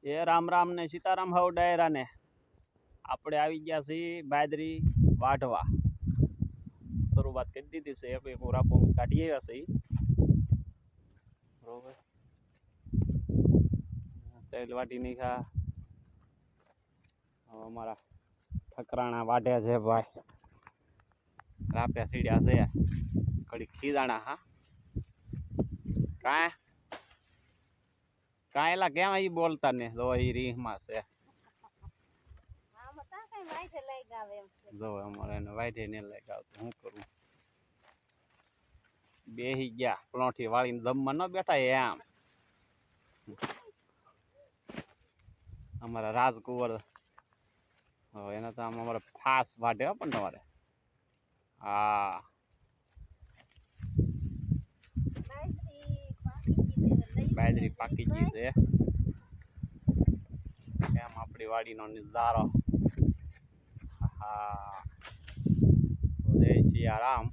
એ રામ રામ ને સીતારામ હાવ ડાયરા ને આપણે આવી ગયા છીએ બાજરી વાઢવા શરૂઆત કરી દીધી છે. એક રાપો કાઢી આવ્યા છે બરોબર. તેલ વાટી નાખ્યા. અમારા ઠકરાણા વાઢે છે ભાઈ. રાપે સીડ્યા છે ઘડી ખીદાણા. હા કાંઈ કાંઈલા કેમ ઈ બોલતા ને જો ઈ રીહમાં છે. જો અમારે એને વાઈઢે ને લાગ્યા તો શું કરું. બેહી ગયા પ્લોઠી વાળીને દમમાં ન બેઠા એમ. અમારા રાજકુંવર એને તો આમ અમારે ફાસ વાઢે પણ તમારે. હા બાજરી પાકી ગઈ છે એમ આપણી વાડીનો નજારો. હા જય સિયારામ.